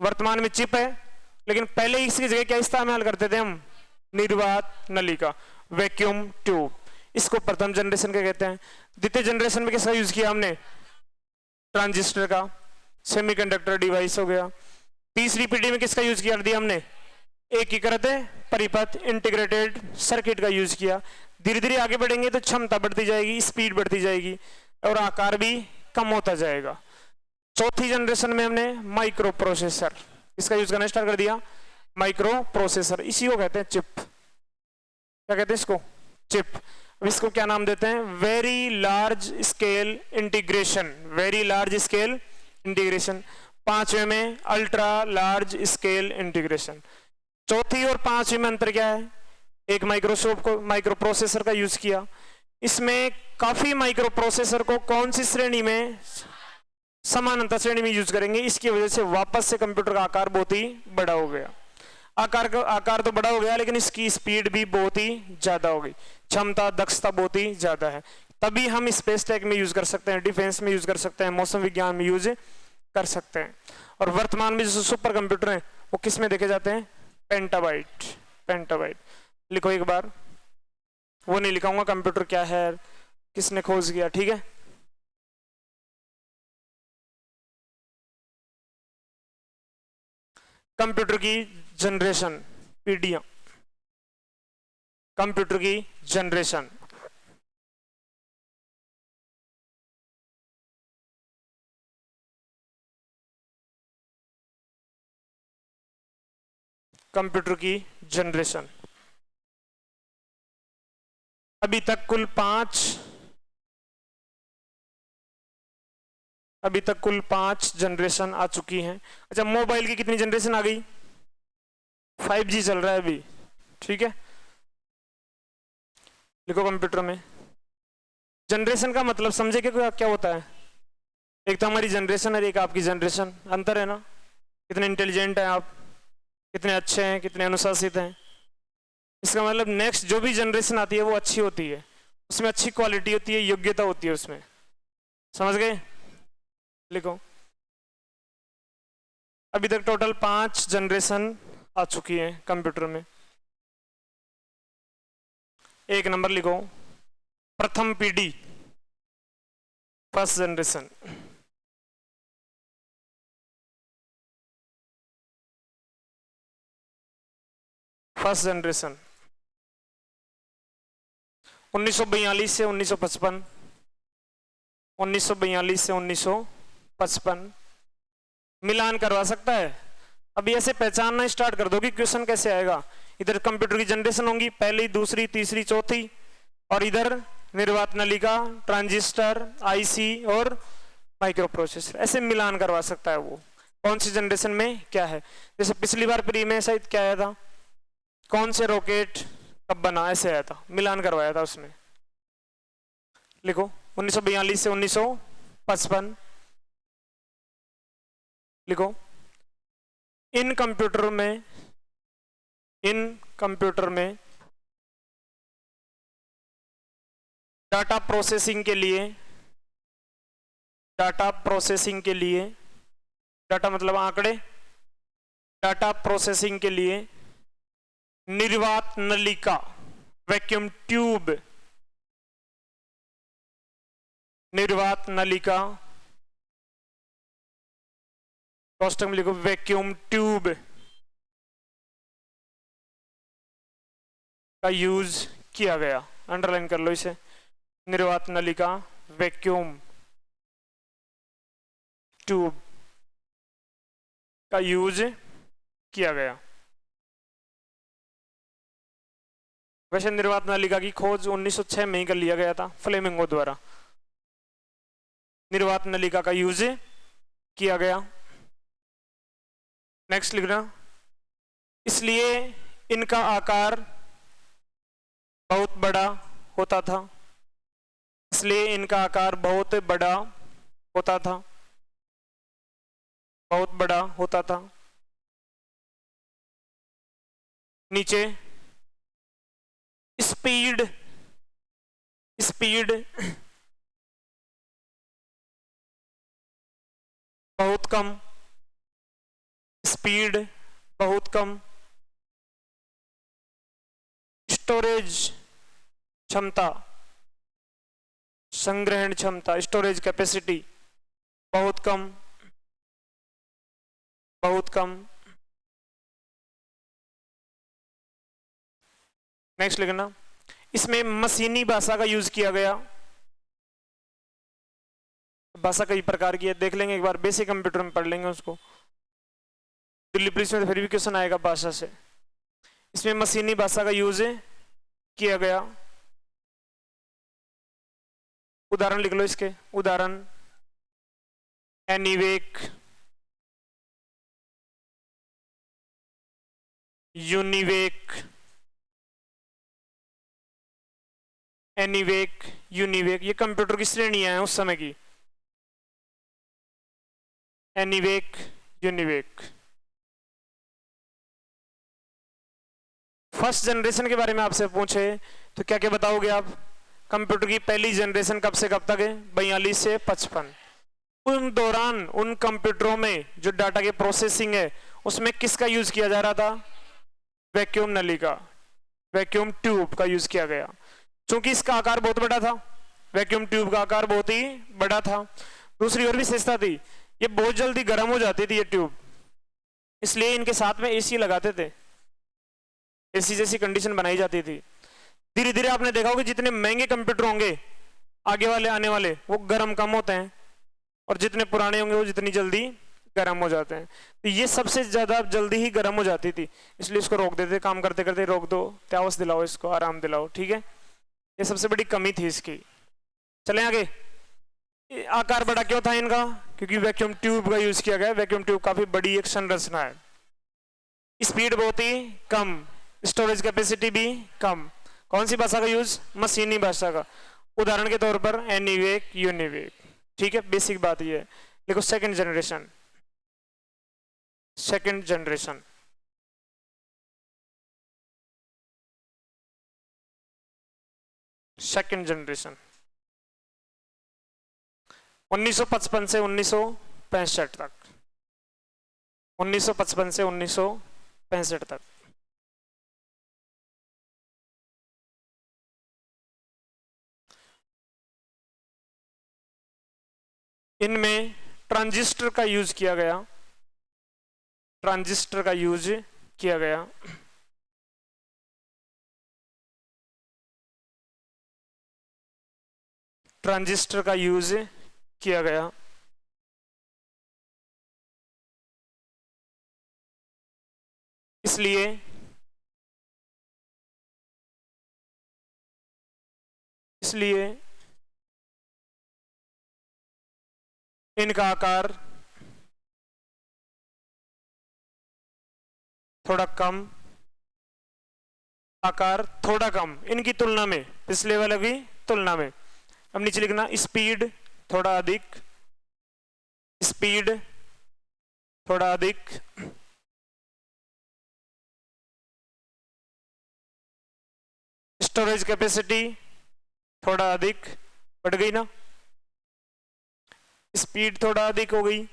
वर्तमान में चिप है, लेकिन पहले इसकी जगह क्या इस्तेमाल करते थे हम? निर्वात नलिका, वैक्यूम ट्यूब। इसको प्रथम जनरेशन का कहते हैं। द्वितीय जनरेशन में किसका यूज किया हमने? ट्रांजिस्टर का, सेमीकंडक्टर डिवाइस हो गया। तीसरी पीढ़ी में किसका यूज किया दिया हमने? एकीकृत परिपथ, इंटीग्रेटेड सर्किट का यूज किया। धीरे धीरे आगे बढ़ेंगे तो क्षमता बढ़ती जाएगी, स्पीड बढ़ती जाएगी और आकार भी कम होता जाएगा। चौथी जनरेशन में हमने माइक्रो प्रोसेसर, इसका यूज करना स्टार्ट कर दिया। माइक्रो प्रोसेसर, इसी को कहते हैं चिप। क्या कहते हैं इसको? चिप। अब इसको क्या नाम देते हैं? Very large scale integration. Very large scale integration. 5वें में अल्ट्रा लार्ज स्केल इंटीग्रेशन। चौथी और 5वीं में अंतर क्या है? एक माइक्रोसॉफ्ट को माइक्रो प्रोसेसर का यूज किया। इसमें काफी माइक्रो प्रोसेसर को कौन सी श्रेणी में? समानांतर श्रेणी में यूज करेंगे। इसकी वजह से वापस से कंप्यूटर का आकार बहुत ही बड़ा हो गया। आकार तो बड़ा हो गया, लेकिन इसकी स्पीड भी बहुत ही ज्यादा हो गई, क्षमता दक्षता बहुत ही ज्यादा है। तभी हम स्पेस टेक में यूज कर सकते हैं, डिफेंस में यूज कर सकते हैं, मौसम विज्ञान में यूज कर सकते हैं। और वर्तमान में जो सुपर कंप्यूटर हैं वो किस में देखे जाते हैं? पेंटाबाइट। पेंटाबाइट लिखो एक बार, वो नहीं लिखाऊंगा कंप्यूटर क्या है, किसने खोज किया, ठीक है। कंप्यूटर की जनरेशन, पीढ़ियां, कंप्यूटर की जनरेशन। कंप्यूटर की जनरेशन। अभी तक कुल 5 जनरेशन आ चुकी हैं। अच्छा, मोबाइल की कितनी जनरेशन आ गई? 5G चल रहा है अभी, ठीक है। लिखो कंप्यूटर में जनरेशन का मतलब समझे क्या होता है? एक तो हमारी जनरेशन और एक आपकी जनरेशन, अंतर है ना। कितने इंटेलिजेंट हैं आप, कितने अच्छे हैं, कितने अनुशासित हैं। इसका मतलब नेक्स्ट जो भी जनरेशन आती है वो अच्छी होती है, उसमें अच्छी क्वालिटी होती है, योग्यता होती है उसमें। समझ गए? लिखो अभी तक टोटल 5 जनरेशन आ चुकी है कंप्यूटर में। एक नंबर लिखो, प्रथम पीढ़ी, फर्स्ट जनरेशन। फर्स्ट जनरेशन 1942 से 1955, 1942 से 1955। मिलान करवा सकता है? अभी ऐसे पहचानना स्टार्ट कर दो कि क्वेश्चन कैसे आएगा। इधर कंप्यूटर की जनरेशन होंगी, पहली, दूसरी, तीसरी, चौथी, और इधर निर्वात नलिका, ट्रांजिस्टर, आईसी और माइक्रो प्रोसेसर। ऐसे मिलान करवा सकता है वो कौन सी जनरेशन में क्या है। जैसे पिछली बार प्री में शायद क्या आया था, कौन से रॉकेट कब बना, ऐसे आया था, मिलान करवाया था उसमें। लिखो 1942 से 1955। लिखो इन कंप्यूटर में डाटा प्रोसेसिंग के लिए डाटा मतलब आंकड़े, डाटा प्रोसेसिंग के लिए निर्वात नलिका, वैक्यूम ट्यूब, निर्वात नलिका, कोष्टक में लिखो वैक्यूम ट्यूब का यूज किया गया। अंडरलाइन कर लो इसे, निर्वात नलिका, वैक्यूम ट्यूब का यूज किया गया। वैसे निर्वात नलिका की खोज 1906 में ही कर लिया गया था फ्लेमिंगो द्वारा। निर्वात नलिका का यूज किया गया। नेक्स्ट लिखना, इसलिए इनका आकार बहुत बड़ा होता था। इसलिए इनका आकार बहुत बड़ा होता था, बहुत बड़ा होता था। नीचे स्पीड बहुत कम, स्पीड बहुत कम। स्टोरेज क्षमता, संग्रहण क्षमता, स्टोरेज कैपेसिटी बहुत कम, बहुत कम। नेक्स्ट लिखना, इसमें मशीनी भाषा का यूज किया गया। भाषा कई प्रकार की है, देख लेंगे एक बार, बेसिक कंप्यूटर में पढ़ लेंगे उसको। दिल्ली पुलिस में तो फिर भी क्वेश्चन आएगा भाषा से। इसमें मशीनी भाषा का यूज किया गया। उदाहरण लिख लो इसके, उदाहरण एनीवेक, यूनिवेक, एनीवेक, यूनिवेक, ये कंप्यूटर की श्रेणियां हैं उस समय की। एनीवेक, यूनिवेक। फर्स्ट जनरेशन के बारे में आपसे पूछे तो क्या क्या बताओगे आप? कंप्यूटर की पहली जनरेशन कब से कब तक है? 42 से 55। उन दौरान उन कंप्यूटरों में जो डाटा की प्रोसेसिंग है उसमें किसका यूज किया जा रहा था? वैक्यूम नलिका, वैक्यूम ट्यूब का यूज किया गया। क्योंकि इसका आकार बहुत बड़ा था, वैक्यूम ट्यूब का आकार बहुत ही बड़ा था। दूसरी और विशेषता थी, ये बहुत जल्दी गर्म हो जाती थी ये ट्यूब, इसलिए इनके साथ में एसी लगाते थे, एसी जैसी कंडीशन बनाई जाती थी। धीरे धीरे आपने देखा होगा जितने महंगे कंप्यूटर होंगे आगे वाले आने वाले, वो गर्म कम होते हैं, और जितने पुराने होंगे वो जितनी जल्दी गर्म हो जाते हैं। तो ये सबसे ज्यादा जल्दी ही गर्म हो जाती थी, इसलिए इसको रोक देते, काम करते करते रोक दो, त्यावस दिलाओ, इसको आराम दिलाओ, ठीक है। ये सबसे बड़ी कमी थी इसकी। चलें आगे। आकार बड़ा क्यों था इनका? क्योंकि वैक्यूम ट्यूब का यूज किया गया। वैक्यूम ट्यूब काफी बड़ी एक संरचना है। स्पीड बहुत ही कम, स्टोरेज कैपेसिटी भी कम। कौन सी भाषा का यूज? मशीनी भाषा का। उदाहरण के तौर पर एनीवेक, यूनिवेक, ठीक है, बेसिक बात ये है। देखो second generation, second generation, second generation 1955 से 1965 तक, 1955 से 1965 तक। इनमें ट्रांजिस्टर का यूज किया गया, ट्रांजिस्टर का यूज किया गया। ट्रांजिस्टर का यूज किया गया। इसलिए इनका आकार थोड़ा कम, आकार थोड़ा कम इनकी तुलना में, पिछले वाले की तुलना में। अब नीचे लिखना स्पीड थोड़ा अधिक, स्पीड थोड़ा अधिक, स्टोरेज कैपेसिटी थोड़ा अधिक। बढ़ गई ना, स्पीड थोड़ा अधिक हो गई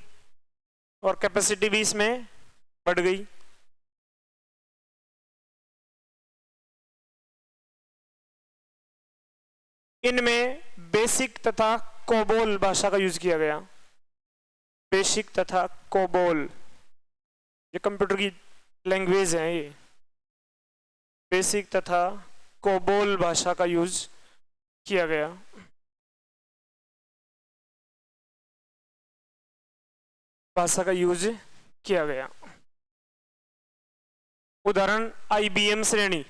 और कैपेसिटी भी इसमें बढ़ गई। इनमें बेसिक तथा कोबोल भाषा का यूज किया गया। बेसिक तथा कोबोल, ये कंप्यूटर की लैंग्वेज है। ये बेसिक तथा कोबोल भाषा का यूज किया गया। भाषा का यूज किया गया। उदाहरण आईबीएम श्रेणी,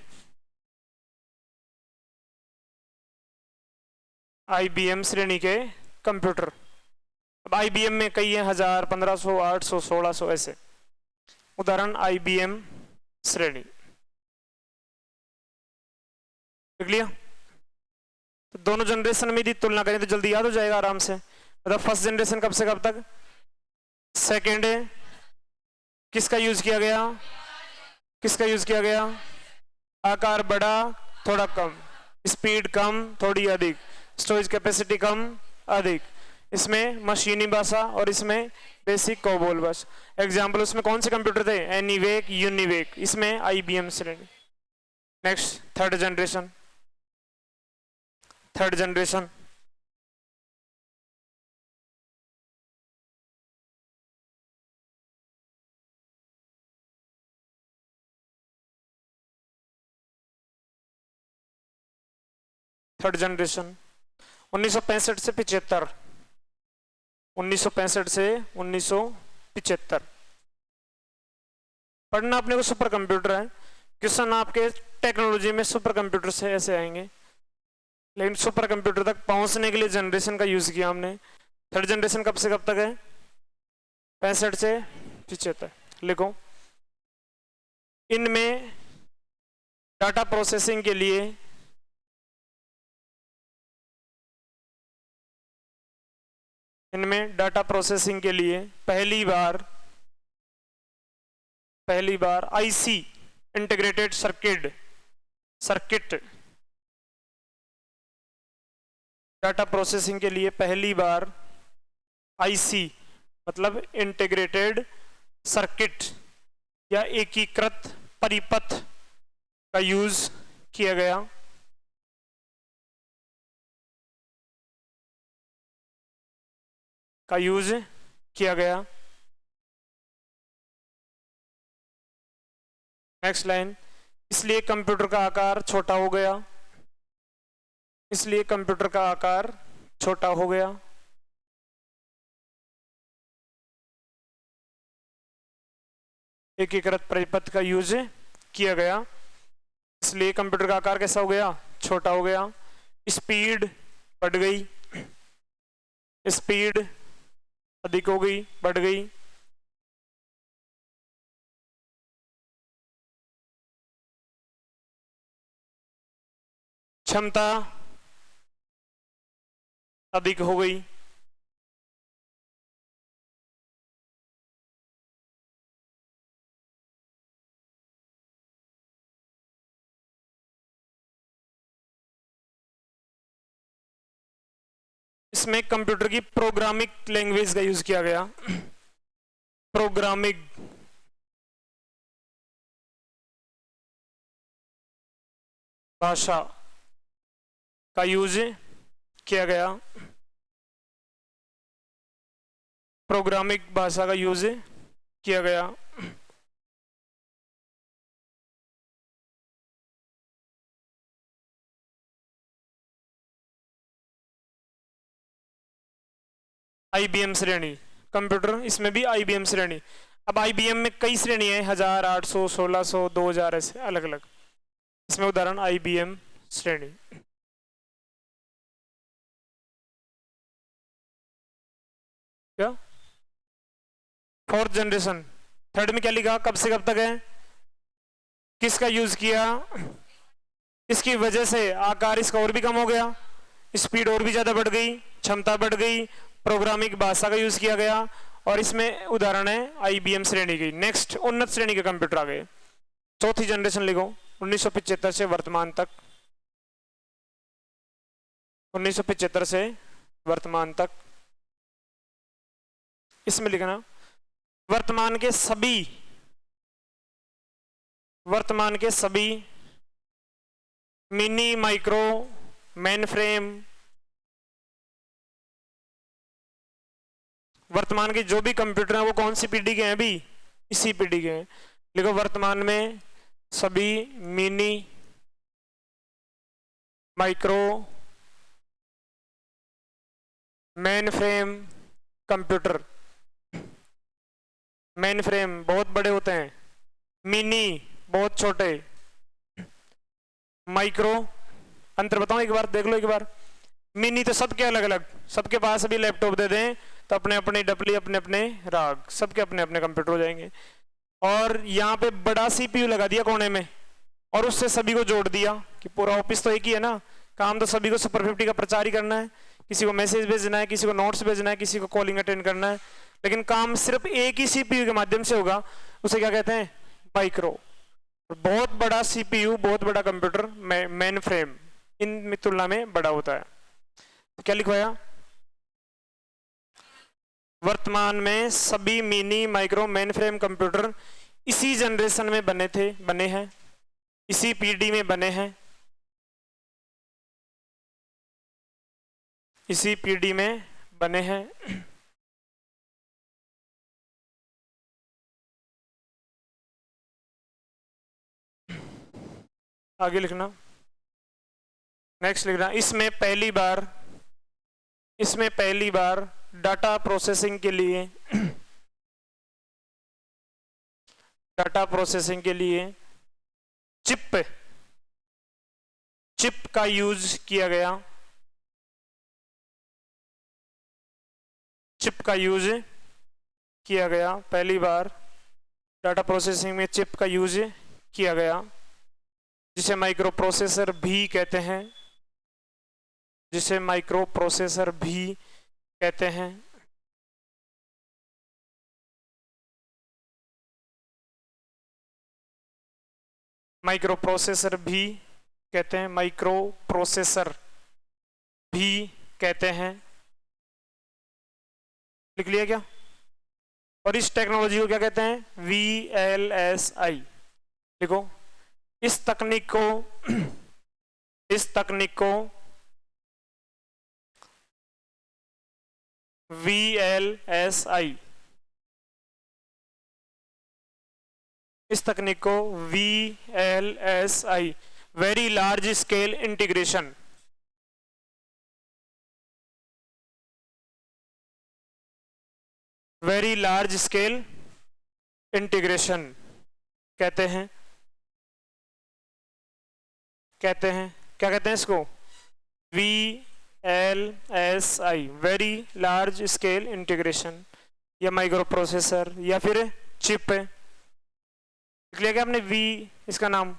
आईबीएम श्रेणी के कंप्यूटर। अब आईबीएम में कई है, 1000, 1500, 800, 1600 ऐसे। उदाहरण आईबीएम श्रेणी, देख लिया। तो दोनों जनरेशन में यदि तुलना करें तो जल्दी याद हो जाएगा आराम से। मतलब फर्स्ट जनरेशन कब से कब तक? सेकेंड किसका यूज किया गया? किसका यूज किया गया? आकार बड़ा थोड़ा कम, स्पीड कम थोड़ी अधिक, स्टोरेज कैपेसिटी कम अधिक। इसमें मशीनी भाषा और इसमें बेसिक कोबोल भाषा। एग्जाम्पल उसमें कौन से कंप्यूटर थे? एनीवेक, यूनिवेक, इसमें आईबीएम श्रेणी। Next third generation, third generation third generation 1965 से 75, 1965 से 1975। पढ़ना अपने को सुपर कंप्यूटर है। क्वेश्चन आपके टेक्नोलॉजी में सुपर कंप्यूटर से ऐसे आएंगे, लेकिन सुपर कंप्यूटर तक पहुंचने के लिए जनरेशन का यूज किया हमने। थर्ड जनरेशन कब से कब तक है? 65 से 75। लिखो, इनमें डाटा प्रोसेसिंग के लिए पहली बार IC, integrated circuit data processing के लिए पहली बार आईसी मतलब इंटीग्रेटेड सर्किट या एकीकृत परिपथ का यूज किया गया। नेक्स्ट लाइन, इसलिए कंप्यूटर का आकार छोटा हो गया, इसलिए कंप्यूटर का आकार छोटा हो गया। एकीकृत परिपथ का यूज किया गया, इसलिए कंप्यूटर का आकार कैसा हो गया, छोटा हो गया। स्पीड बढ़ गई, स्पीड अधिक हो गई, बढ़ गई। क्षमता अधिक हो गई, इसमें कंप्यूटर की प्रोग्रामिंग लैंग्वेज का यूज किया गया, प्रोग्रामिंग भाषा का यूज किया गया, प्रोग्रामिंग भाषा का यूज किया गया। आईबीएम श्रेणी कंप्यूटर, इसमें भी आईबीएम श्रेणी। अब आईबीएम में कई श्रेणी है, 1000, 800, 1600, 2000 ऐसे अलग अलग। इसमें उदाहरण आईबीएम श्रेणी। क्या फोर्थ जनरेशन, थर्ड में क्या लिखा, कब से कब तक है, किसका यूज किया, इसकी वजह से आकार इसका और भी कम हो गया, स्पीड और भी ज्यादा बढ़ गई, क्षमता बढ़ गई, प्रोग्रामिंग भाषा का यूज किया गया, और इसमें उदाहरण है आईबीएम श्रेणी की। नेक्स्ट उन्नत श्रेणी के कंप्यूटर आ गए। चौथी जनरेशन लिखो, 1975 से वर्तमान तक, 1975 से वर्तमान तक। इसमें लिखना वर्तमान के सभी मिनी, माइक्रो, मेन फ्रेम, वर्तमान के जो भी कंप्यूटर हैं वो कौन सी पीढ़ी के हैं, अभी इसी पीढ़ी के हैं। लिखो वर्तमान में सभी mini, micro, main frame computer. Main frame बहुत बड़े होते हैं, मिनी बहुत छोटे, माइक्रो, अंतर बताओ एक बार, देख लो एक बार। मिनी तो सबके अलग अलग, सबके पास अभी लैपटॉप दे दें तो अपने अपने डपली, अपने अपने राग, सबके अपने अपने कंप्यूटर हो जाएंगे। और यहाँ पे बड़ा सीपीयू लगा दिया कोने में, और उससे सभी को जोड़ दिया कि पूरा ऑफिस तो एक ही है ना, काम तो सभी को सुपर 50 का प्रचार ही करना है, किसी को मैसेज भेजना है, किसी को नोट्स भेजना है, किसी को कॉलिंग अटेंड करना है, लेकिन काम सिर्फ एक ही सीपीयू के माध्यम से होगा। उसे क्या कहते हैं, माइक्रो। बहुत बड़ा सीपीयू, बहुत बड़ा कंप्यूटर मेन फ्रेम, इन तुलना में बड़ा होता है। तो क्या लिखवाया, वर्तमान में सभी mini, micro, main frame computer इसी जनरेशन में बने हैं, इसी पीढ़ी में बने हैं, इसी पीढ़ी में बने हैं। आगे लिखना, नेक्स्ट लिखना, इसमें पहली बार डाटा प्रोसेसिंग के लिए चिप का यूज किया गया, चिप का यूज किया गया। पहली बार डाटा प्रोसेसिंग में चिप का यूज किया गया, जिसे माइक्रो प्रोसेसर भी कहते हैं, जिसे माइक्रो प्रोसेसर भी कहते हैं। माइक्रो प्रोसेसर भी कहते हैं, माइक्रो प्रोसेसर भी कहते हैं। लिख लिया क्या? और इस टेक्नोलॉजी को क्या कहते हैं? VLSI। लिखो, इस तकनीक को VLSI, इस तकनीक को VLSI, very large scale integration, very large scale integration कहते हैं। क्या कहते हैं इसको? VLSI, very large scale integration, या माइक्रो प्रोसेसर या फिर चिप है। लिख लिया क्या आपने? इसका नाम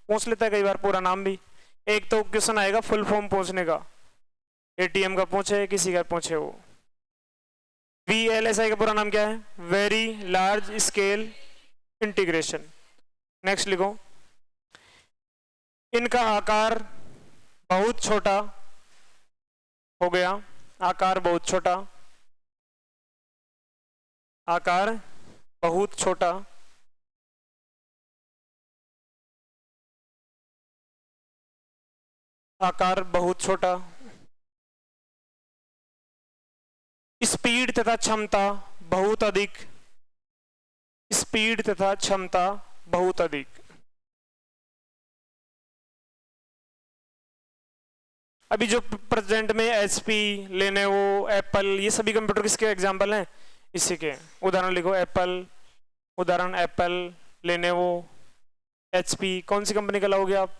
पूछ लेता है कई बार पूरा नाम भी। एक तो क्वेश्चन आएगा फुल फॉर्म पूछने का, ATM का पूछे, किसी का पूछे वो। VLSI का पूरा नाम क्या है? Very large scale integration. Next लिखो, इनका आकार बहुत छोटा हो गया, आकार बहुत छोटा, आकार बहुत छोटा, आकार बहुत छोटा, स्पीड तथा क्षमता बहुत अधिक, स्पीड तथा क्षमता बहुत अधिक। अभी जो प्रेजेंट में HP, लेनोवो, एप्पल, ये सभी कंप्यूटर किसके एग्जांपल हैं? इसी के। उदाहरण लिखो, एप्पल, उदाहरण एप्पल, लेनोवो, HP, कौन सी कंपनी का लाओगे आप?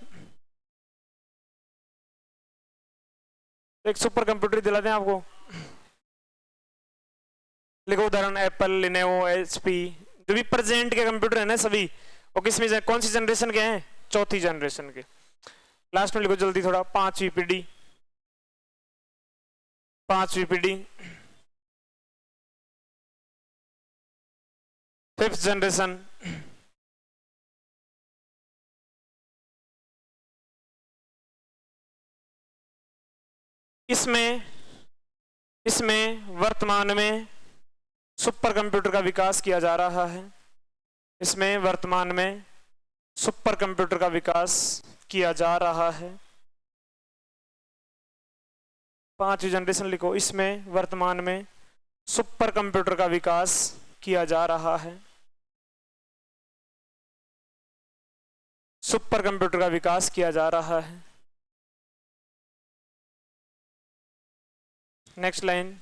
एक सुपर कंप्यूटर दिलाते हैं आपको। लिखो उदाहरण एप्पल, लेनोवो, HP, जो भी प्रेजेंट के कंप्यूटर है ना सभी, वो किस में, कौन सी जनरेशन के हैं? चौथी जनरेशन के। लास्ट में लिखो जल्दी थोड़ा, 5वीं पीढ़ी, 5वीं पीढ़ी, 5th जनरेशन। इसमें वर्तमान में सुपर कंप्यूटर का विकास किया जा रहा है, इसमें वर्तमान में सुपर कंप्यूटर का विकास किया जा रहा है। 5वीं जनरेशन लिखो, इसमें वर्तमान में सुपर कंप्यूटर का विकास किया जा रहा है, सुपर कंप्यूटर का विकास किया जा रहा है। नेक्स्ट लाइन,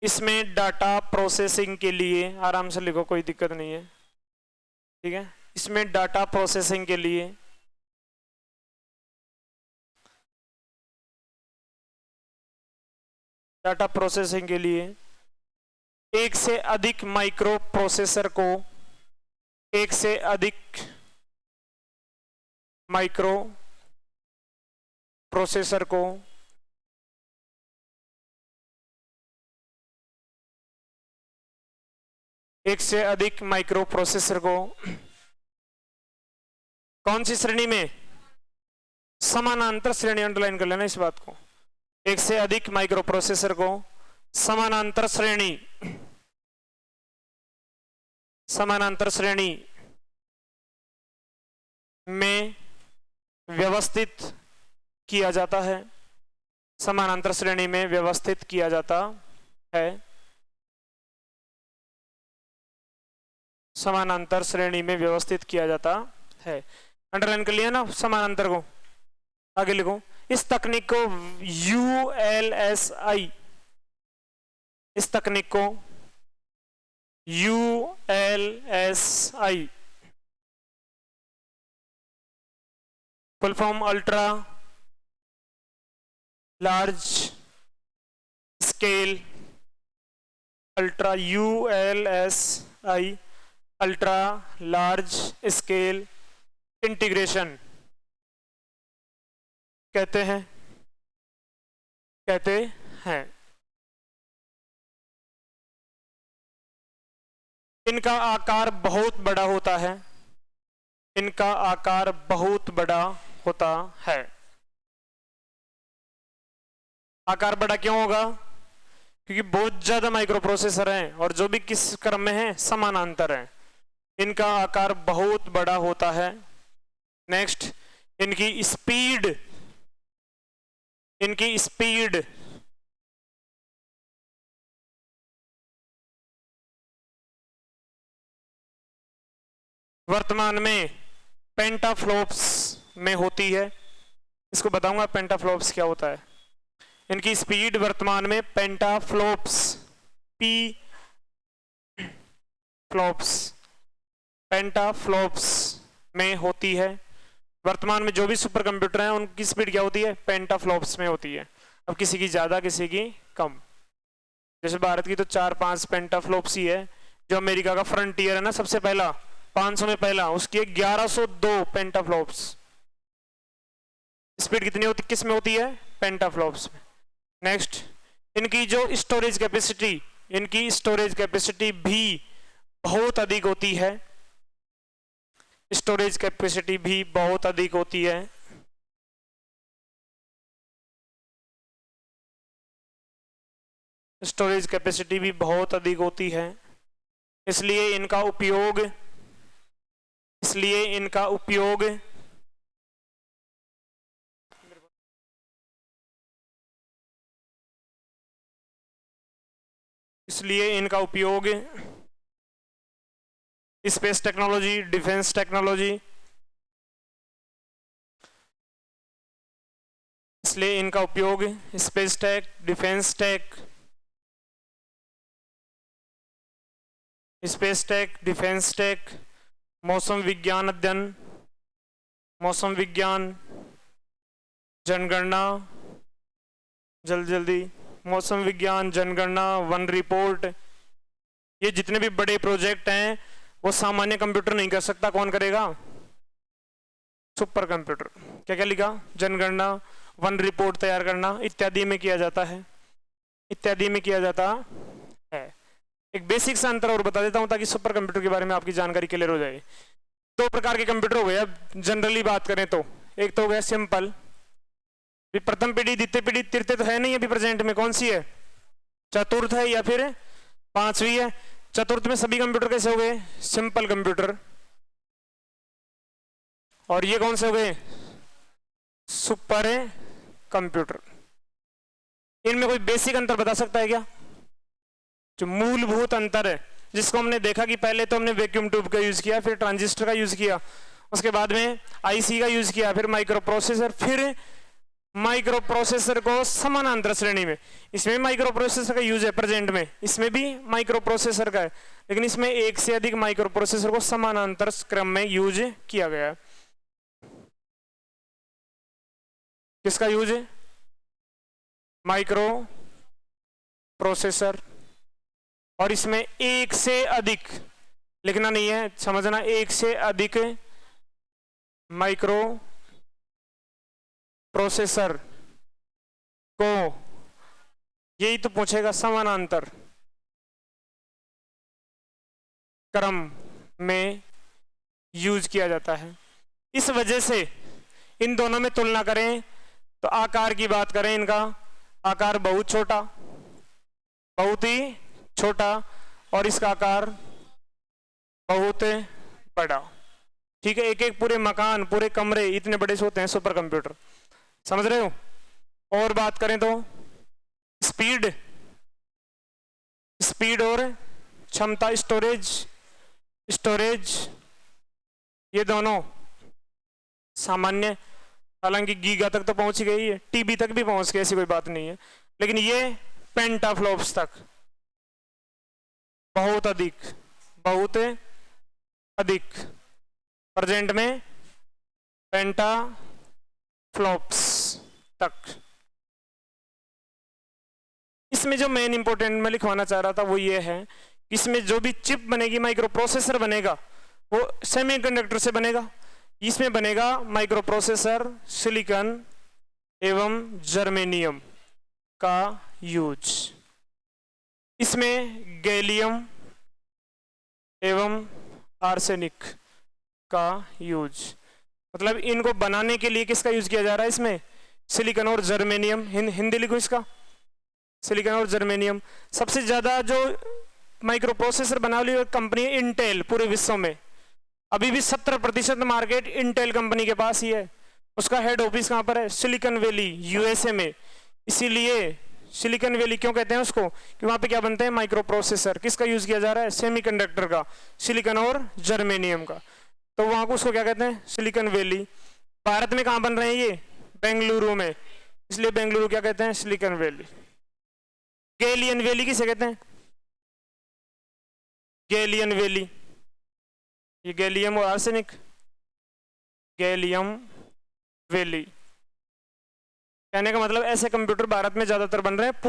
इसमें डाटा प्रोसेसिंग के लिए, आराम से लिखो कोई दिक्कत नहीं है, ठीक है। इसमें डाटा प्रोसेसिंग के लिए एक से अधिक माइक्रो प्रोसेसर को, एक से अधिक माइक्रो प्रोसेसर को एक से अधिक माइक्रो प्रोसेसर को कौन सी श्रेणी में? समानांतर श्रेणी, अंडरलाइन कर लेना इस बात को। एक से अधिक माइक्रो प्रोसेसर को समानांतर श्रेणी, समानांतर श्रेणी में व्यवस्थित किया जाता है, समानांतर श्रेणी में व्यवस्थित किया जाता है, समानांतर श्रेणी में व्यवस्थित किया जाता है। अंडरलाइन कर लिया ना समानांतर को? आगे लिखो, इस तकनीक को ULSI, इस तकनीक को ULSI, full form ultra large scale, ultra ULSI, ultra large scale integration कहते हैं, कहते हैं। इनका आकार बहुत बड़ा होता है, इनका आकार बहुत बड़ा होता है। आकार बड़ा क्यों होगा? क्योंकि बहुत ज्यादा माइक्रो प्रोसेसर हैं और जो भी किस क्रम में है? समानांतर है। इनका आकार बहुत बड़ा होता है। नेक्स्ट, इनकी स्पीड, इनकी स्पीड वर्तमान में पेंटाफ्लॉप्स में होती है। इसको बताऊंगा पेंटाफ्लॉप्स क्या होता है। इनकी स्पीड वर्तमान में पेंटाफ्लॉप्स पेंटाफ्लॉप्स में होती है। वर्तमान में जो भी सुपर कंप्यूटर हैं उनकी स्पीड क्या होती है, पेंटाफ्लॉप्स में होती है। अब किसी की ज्यादा किसी की कम। जैसे भारत की तो 4-5 पेंटाफ्लॉप्स ही है। जो अमेरिका का फ्रंटियर है ना, सबसे पहला 500 में पहला, उसकी 1102 पेंटाफ्लॉप्स। स्पीड कितनी होती, किस में होती है, पेंटाफ्लॉप्स में। नेक्स्ट, इनकी जो स्टोरेज कैपेसिटी भी बहुत अधिक होती है। स्टोरेज कैपेसिटी भी बहुत अधिक होती है। स्टोरेज कैपेसिटी भी बहुत अधिक होती है, इसलिए इनका उपयोग इसलिए इनका उपयोग स्पेस टेक्नोलॉजी, डिफेंस टेक्नोलॉजी, इसलिए इनका उपयोग स्पेस टेक, डिफेंस टेक, मौसम विज्ञान अध्ययन, मौसम विज्ञान, जनगणना, जल्दी मौसम विज्ञान, जनगणना, वन रिपोर्ट, ये जितने भी बड़े प्रोजेक्ट हैं वो सामान्य कंप्यूटर नहीं कर सकता। कौन करेगा, सुपर कंप्यूटर। क्या क्या लिखा, जनगणना, वन रिपोर्ट तैयार करना इत्यादि में किया जाता है, एक बेसिक सा अंतर और बता देता हूं ताकि सुपर कंप्यूटर के बारे में आपकी जानकारी क्लियर हो जाए। 2 प्रकार के कंप्यूटर हो गए। अब जनरली बात करें तो एक तो हो गया सिंपल, प्रथम पीढ़ी, द्वितीय पीढ़ी, तृतीय तो है नहीं अभी प्रेजेंट में, कौन सी है, चतुर्थ है या फिर 5वीं है। चतुर्थ में सभी कंप्यूटर कैसे हो गए, सिंपल कंप्यूटर। और ये कौन से हो गए, सुपर कंप्यूटर। इनमें कोई बेसिक अंतर बता सकता है क्या, जो मूलभूत अंतर है, जिसको हमने देखा कि पहले तो हमने वैक्यूम ट्यूब का यूज किया, फिर ट्रांजिस्टर का यूज किया, उसके बाद में आईसी का यूज किया, फिर माइक्रो प्रोसेसर को समानांतर श्रेणी में। इसमें माइक्रो प्रोसेसर का यूज है प्रेजेंट में, इसमें भी माइक्रो प्रोसेसर का है, लेकिन इसमें एक से अधिक माइक्रो प्रोसेसर को समानांतर क्रम में यूज किया गया है। किसका यूज है, माइक्रो प्रोसेसर। और इसमें एक से अधिक लिखना नहीं है, समझना, एक से अधिक माइक्रो प्रोसेसर को, यही तो पूछेगा, समानांतर क्रम में यूज किया जाता है। इस वजह से इन दोनों में तुलना करें तो आकार की बात करें, इनका आकार बहुत ही छोटा और इसका आकार बहुत बड़ा। ठीक है, एक एक पूरे मकान, पूरे कमरे इतने बड़े से होते हैं सुपर कंप्यूटर, समझ रहे हो। और बात करें तो स्पीड और क्षमता, स्टोरेज, ये दोनों सामान्य, हालांकि गीगा तक तो पहुंच गई है, टीबी तक भी पहुंच गई, ऐसी कोई बात नहीं है, लेकिन ये पेंटाफ्लॉप्स तक बहुत अधिक प्रेजेंट में पेंटाफ्लॉप्स तक। इसमें जो मेन इंपॉर्टेंट मैं लिखवाना चाह रहा था वो ये है, इसमें जो भी चिप बनेगी, माइक्रो प्रोसेसर बनेगा, वो सेमीकंडक्टर से बनेगा। इसमें बनेगा माइक्रो प्रोसेसर सिलिकॉन एवं जर्मेनियम का यूज। इसमें गैलियम एवं आर्सेनिक का यूज, मतलब इनको बनाने के लिए किसका यूज किया जा रहा है, इसमें सिलिकॉन और जर्मेनियम। हिंदी लिखो इसका, सिलिकॉन और जर्मेनियम। सबसे ज्यादा जो माइक्रो प्रोसेसर बना रही कंपनी है इंटेल, पूरे विश्व में अभी भी 70% मार्केट इंटेल कंपनी के पास ही है। उसका हेड ऑफिस कहां पर है, सिलिकॉन वैली, यूएसए में। इसीलिए सिलिकॉन वैली क्यों कहते हैं उसको, कि वहां पे क्या बनते हैं, माइक्रो प्रोसेसर। किसका यूज किया जा रहा है, सेमीकंडक्टर का, सिलिकॉन और जर्मेनियम का। तो वहां को उसको क्या कहते हैं, सिलिकॉन वैली। भारत में कहाँ बन रहे हैं ये, बेंगलुरु में, इसलिए बेंगलुरु क्या कहते हैं, सिलिकॉन वैली। गैलियन वैली किसे कहते हैं, गैलियन वैली, ये गैलियम और आर्सेनिक, गैलियम वैली। कहने का मतलब ऐसे कंप्यूटर भारत में ज्यादातर बन रहे हैं,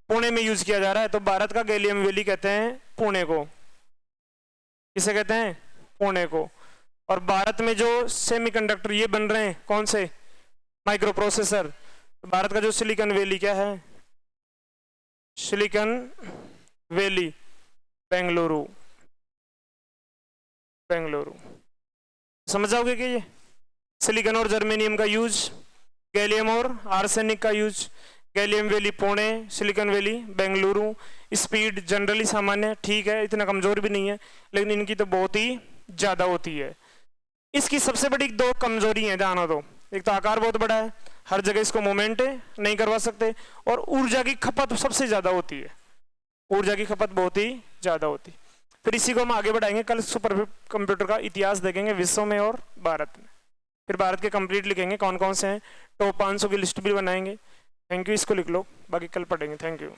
पुणे में यूज किया जा रहा है, तो भारत का गैलियम वैली कहते हैं पुणे को। किसे कहते हैं, पुणे को। और भारत में जो सेमीकंडक्टर ये बन रहे हैं, कौन से, माइक्रो प्रोसेसर, तो भारत का जो सिलिकॉन वैली क्या है, सिलिकॉन वैली, बेंगलुरु, बेंगलुरु। समझ जाओगे कि ये सिलिकॉन और जर्मेनियम का यूज, गैलियम और आर्सेनिक का use, gallium valley Pune, silicon valley Bengaluru. Speed generally सामान्य, ठीक है, इतना कमजोर भी नहीं है, लेकिन इनकी तो बहुत ही ज्यादा होती है। इसकी सबसे बड़ी दो कमजोरी है, ध्यान दो, एक तो आकार बहुत बड़ा है, हर जगह इसको मूवमेंट नहीं करवा सकते, और ऊर्जा की खपत सबसे ज्यादा होती है, ऊर्जा की खपत बहुत ही ज्यादा होती है। फिर इसी को हम आगे बढ़ाएंगे, कल सुपर कंप्यूटर का इतिहास देखेंगे विश्व में और भारत में, फिर भारत के कंप्लीट लिखेंगे कौन कौन से हैं, टॉप 500 की लिस्ट भी बनाएंगे। थैंक यू, इसको लिख लो, बाकी कल पढ़ेंगे। Thank you.